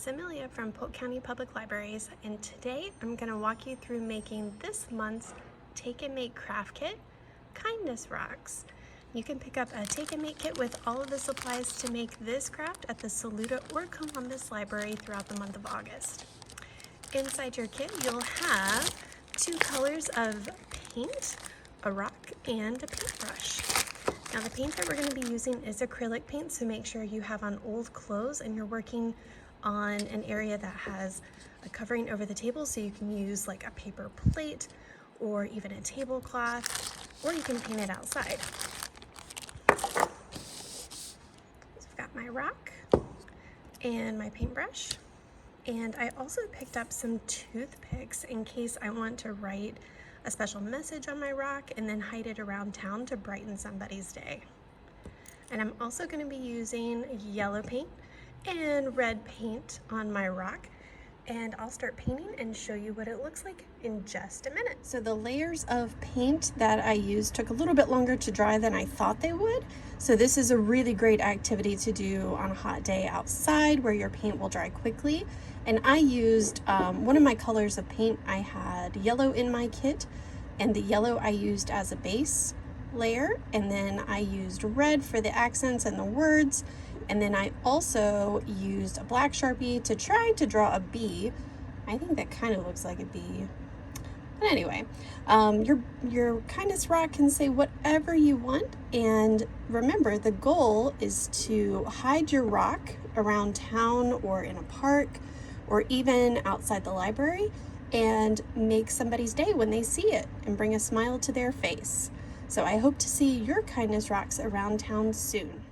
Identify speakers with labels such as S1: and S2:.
S1: it's Amelia from Polk County Public Libraries, and today I'm going to walk you through making this month's Take and Make craft kit, Kindness Rocks. You can pick up a Take and Make kit with all of the supplies to make this craft at the Saluda or Columbus Library throughout the month of August. Inside your kit, you'll have 2 colors of paint, a rock, and a paintbrush. Now the paint that we're going to be using is acrylic paint, so make sure you have on old clothes and you're working on an area that has a covering over the table, so you can use like a paper plate or even a tablecloth, or you can paint it outside. So I've got my rock and my paintbrush, and I also picked up some toothpicks in case I want to write a special message on my rock and then hide it around town to brighten somebody's day. And I'm also going to be using yellow paint and red paint on my rock, and I'll start painting and show you what it looks like in just a minute. So the layers of paint that I used took a little bit longer to dry than I thought they would. So this is a really great activity to do on a hot day outside where your paint will dry quickly. And I used one of my colors of paint. I had yellow in my kit, and the yellow I used as a base layer, and then I used red for the accents and the words, and then I also used a black Sharpie to try to draw a bee. I think that kind of looks like a bee. But anyway, your kindness rock can say whatever you want, and remember, the goal is to hide your rock around town or in a park or even outside the library and make somebody's day when they see it and bring a smile to their face. So I hope to see your kindness rocks around town soon.